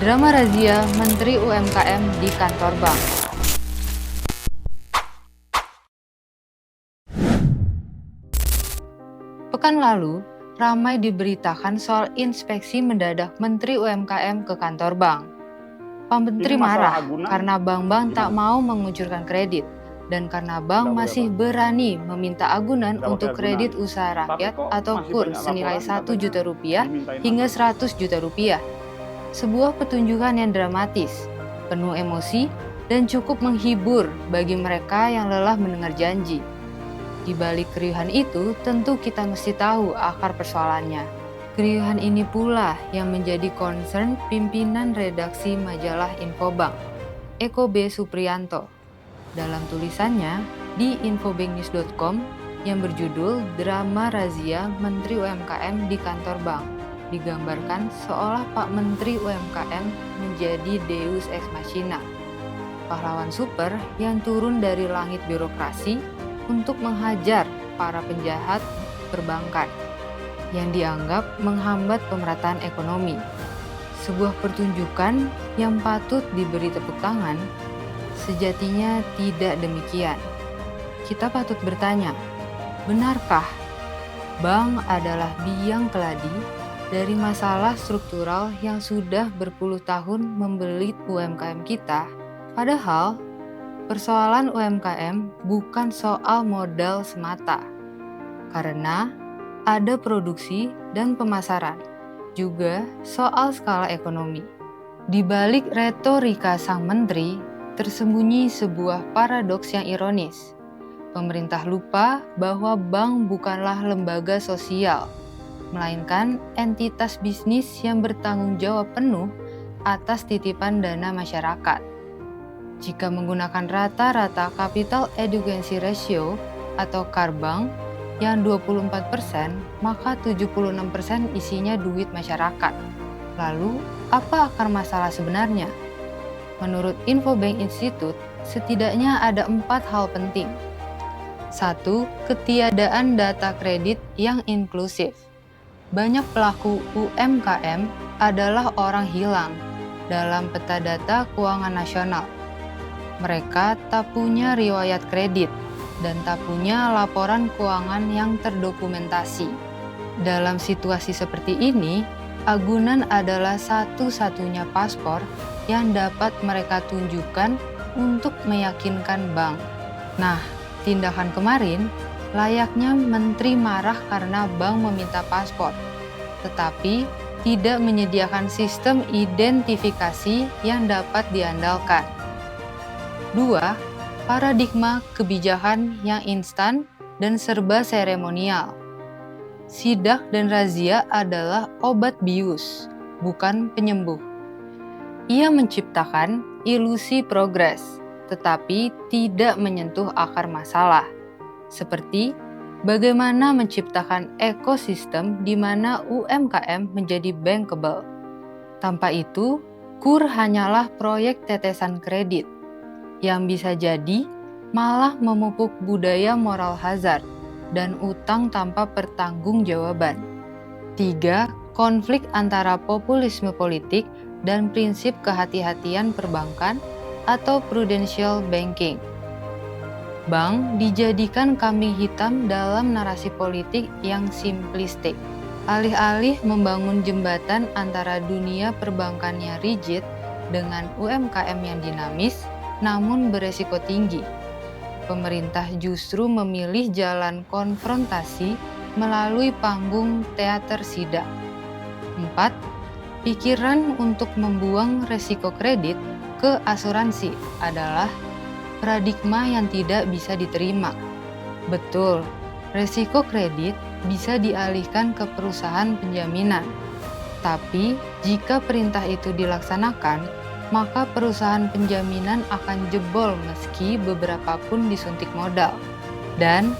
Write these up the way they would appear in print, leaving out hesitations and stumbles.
Drama razia Menteri UMKM di kantor bank. Pekan lalu, ramai diberitakan soal inspeksi mendadak Menteri UMKM ke kantor bank. Pak Menteri marah karena bank-bank tak mau mengucurkan kredit dan karena bank masih berani meminta agunan untuk kredit usaha rakyat atau KUR senilai 1 juta rupiah hingga 100 juta rupiah. Sebuah pertunjukan yang dramatis, penuh emosi, dan cukup menghibur bagi mereka yang lelah mendengar janji. Di balik keriuhan itu, tentu kita mesti tahu akar persoalannya. Keriuhan ini pula yang menjadi concern pimpinan redaksi majalah Infobank, Eko B. Supriyanto. Dalam tulisannya di infobanknews.com yang berjudul Drama Razia Menteri UMKM di Kantor Bank, digambarkan seolah Pak Menteri UMKM menjadi Deus Ex Machina, pahlawan super yang turun dari langit birokrasi untuk menghajar para penjahat perbankan yang dianggap menghambat pemerataan ekonomi. Sebuah pertunjukan yang patut diberi tepuk tangan, sejatinya tidak demikian. Kita patut bertanya, benarkah bank adalah biang keladi dari masalah struktural yang sudah berpuluh tahun membelit UMKM kita? Padahal, persoalan UMKM bukan soal modal semata, karena ada produksi dan pemasaran, juga soal skala ekonomi. Di balik retorika sang menteri, tersembunyi sebuah paradoks yang ironis. Pemerintah lupa bahwa bank bukanlah lembaga sosial, melainkan entitas bisnis yang bertanggung jawab penuh atas titipan dana masyarakat. Jika menggunakan rata-rata Capital Adequacy Ratio atau CAR bank yang 24%, maka 76% isinya duit masyarakat. Lalu, apa akar masalah sebenarnya? Menurut Infobank Institute, setidaknya ada 4 hal penting. 1. Ketiadaan data kredit yang inklusif. Banyak pelaku UMKM adalah orang hilang dalam peta data keuangan nasional. Mereka tak punya riwayat kredit dan tak punya laporan keuangan yang terdokumentasi. Dalam situasi seperti ini, agunan adalah satu-satunya paspor yang dapat mereka tunjukkan untuk meyakinkan bank. Nah, tindakan kemarin layaknya menteri marah karena bank meminta paspor, tetapi tidak menyediakan sistem identifikasi yang dapat diandalkan. 2. Paradigma kebijakan yang instan dan serba seremonial. Sidak dan razia adalah obat bius, bukan penyembuh. Ia menciptakan ilusi progres, tetapi tidak menyentuh akar masalah. Seperti bagaimana menciptakan ekosistem di mana UMKM menjadi bankable. Tanpa itu, KUR hanyalah proyek tetesan kredit, yang bisa jadi malah memupuk budaya moral hazard dan utang tanpa pertanggungjawaban. 3. Konflik antara populisme politik dan prinsip kehati-hatian perbankan atau prudential banking. Bank dijadikan kambing hitam dalam narasi politik yang simplistik. Alih-alih membangun jembatan antara dunia perbankannya rigid dengan UMKM yang dinamis, namun beresiko tinggi, pemerintah justru memilih jalan konfrontasi melalui panggung teater sidang. 4. Pikiran untuk membuang resiko kredit ke asuransi adalah paradigma yang tidak bisa diterima. Betul, resiko kredit bisa dialihkan ke perusahaan penjaminan. Tapi, jika perintah itu dilaksanakan, maka perusahaan penjaminan akan jebol meski beberapa pun disuntik modal. Dan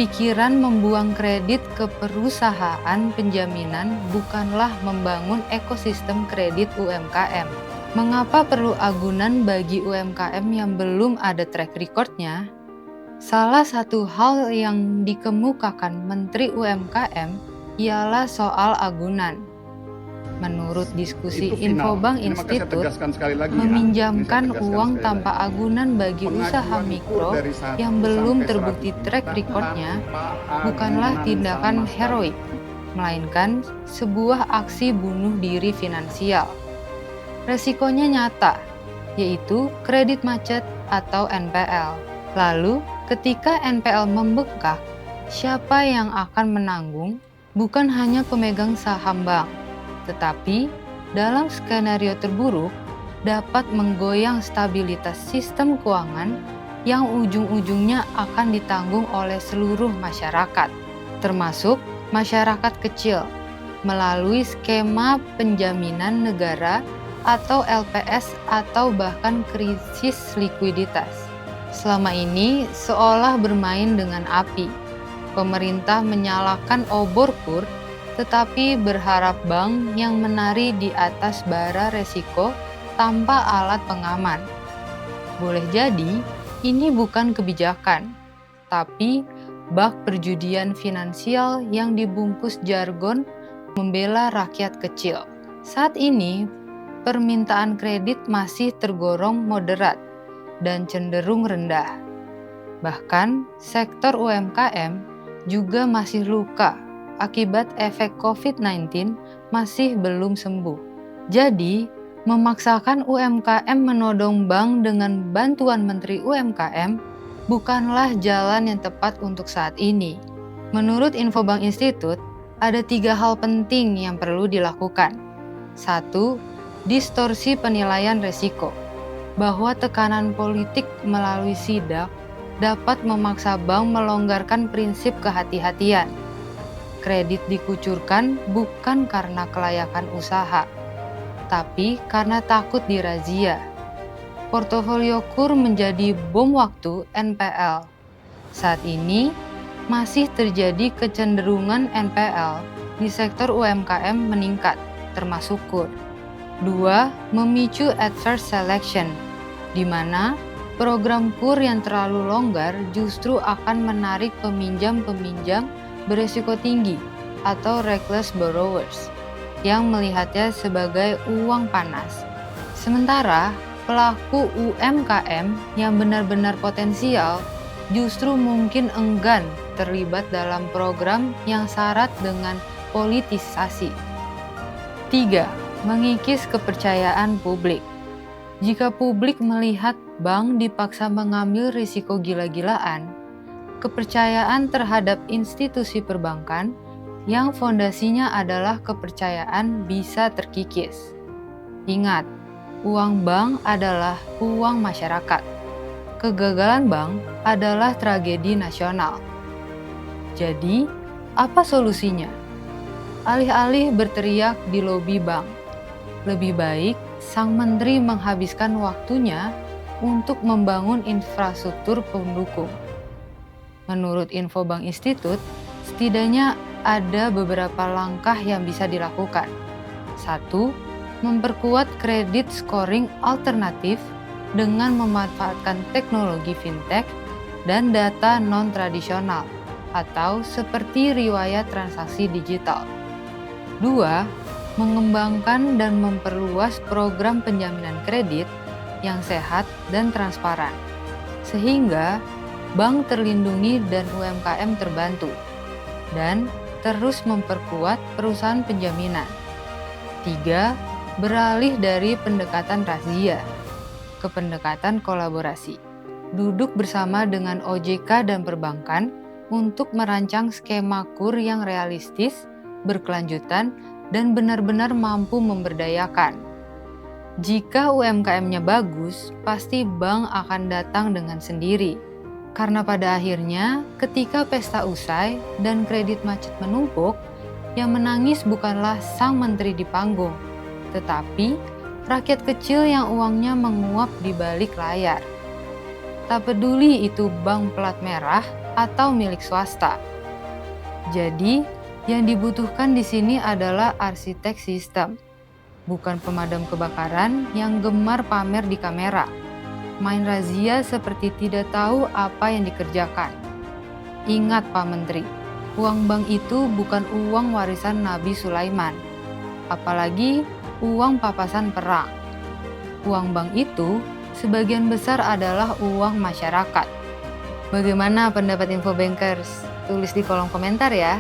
pikiran membuang kredit ke perusahaan penjaminan bukanlah membangun ekosistem kredit UMKM. Mengapa perlu agunan bagi UMKM yang belum ada track record-nya? Salah satu hal yang dikemukakan Menteri UMKM ialah soal agunan. Menurut diskusi Infobank Institute, meminjamkan uang tanpa agunan bagi usaha mikro yang belum terbukti track record-nya bukanlah tindakan heroik, melainkan sebuah aksi bunuh diri finansial. Resikonya nyata, yaitu kredit macet atau NPL. Lalu, ketika NPL membengkak, siapa yang akan menanggung? Bukan hanya pemegang saham bank, tetapi dalam skenario terburuk dapat menggoyang stabilitas sistem keuangan yang ujung-ujungnya akan ditanggung oleh seluruh masyarakat, termasuk masyarakat kecil, melalui skema penjaminan negara atau LPS atau bahkan krisis likuiditas. Selama ini seolah bermain dengan api. Pemerintah menyalakan obor-kur tetapi berharap bank yang menari di atas bara resiko tanpa alat pengaman. Boleh jadi, ini bukan kebijakan, tapi bak perjudian finansial yang dibungkus jargon membela rakyat kecil. Saat ini, permintaan kredit masih tergolong moderat dan cenderung rendah. Bahkan, sektor UMKM juga masih luka akibat efek COVID-19 masih belum sembuh. Jadi, memaksakan UMKM menodong bank dengan bantuan Menteri UMKM bukanlah jalan yang tepat untuk saat ini. Menurut Infobank Institute, ada 3 hal penting yang perlu dilakukan. 1. Distorsi penilaian risiko, bahwa tekanan politik melalui sidak dapat memaksa bank melonggarkan prinsip kehati-hatian. Kredit dikucurkan bukan karena kelayakan usaha, tapi karena takut dirazia. Portofolio KUR menjadi bom waktu NPL. Saat ini, masih terjadi kecenderungan NPL di sektor UMKM meningkat, termasuk KUR. 2. Memicu adverse selection, di mana program KUR yang terlalu longgar justru akan menarik peminjam-peminjam berisiko tinggi atau reckless borrowers yang melihatnya sebagai uang panas. Sementara pelaku UMKM yang benar-benar potensial justru mungkin enggan terlibat dalam program yang syarat dengan politisasi. 3. Mengikis kepercayaan publik. Jika publik melihat bank dipaksa mengambil risiko gila-gilaan, kepercayaan terhadap institusi perbankan yang fondasinya adalah kepercayaan bisa terkikis. Ingat, uang bank adalah uang masyarakat. Kegagalan bank adalah tragedi nasional. Jadi, apa solusinya? Alih-alih berteriak di lobi bank, lebih baik sang menteri menghabiskan waktunya untuk membangun infrastruktur pendukung. Menurut Infobank Institute, setidaknya ada beberapa langkah yang bisa dilakukan. 1. Memperkuat kredit scoring alternatif dengan memanfaatkan teknologi fintech dan data non-tradisional atau seperti riwayat transaksi digital. 2. Mengembangkan dan memperluas program penjaminan kredit yang sehat dan transparan, sehingga bank terlindungi dan UMKM terbantu, dan terus memperkuat perusahaan penjaminan. 3. Beralih dari pendekatan razia ke pendekatan kolaborasi. Duduk bersama dengan OJK dan perbankan untuk merancang skema KUR yang realistis, berkelanjutan, dan benar-benar mampu memberdayakan. Jika UMKM-nya bagus, pasti bank akan datang dengan sendiri. Karena pada akhirnya, ketika pesta usai dan kredit macet menumpuk, yang menangis bukanlah sang menteri di panggung, tetapi rakyat kecil yang uangnya menguap di balik layar. Tak peduli itu bank plat merah atau milik swasta. Jadi, yang dibutuhkan di sini adalah arsitek sistem, bukan pemadam kebakaran yang gemar pamer di kamera. Main razia seperti tidak tahu apa yang dikerjakan. Ingat Pak Menteri, uang bank itu bukan uang warisan Nabi Sulaiman. apalagi uang papasan perang. Uang bank itu sebagian besar adalah uang masyarakat. Bagaimana pendapat Infobankers? Tulis di kolom komentar ya.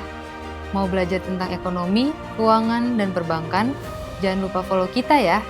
Mau belajar tentang ekonomi, keuangan, dan perbankan? Jangan lupa follow kita ya.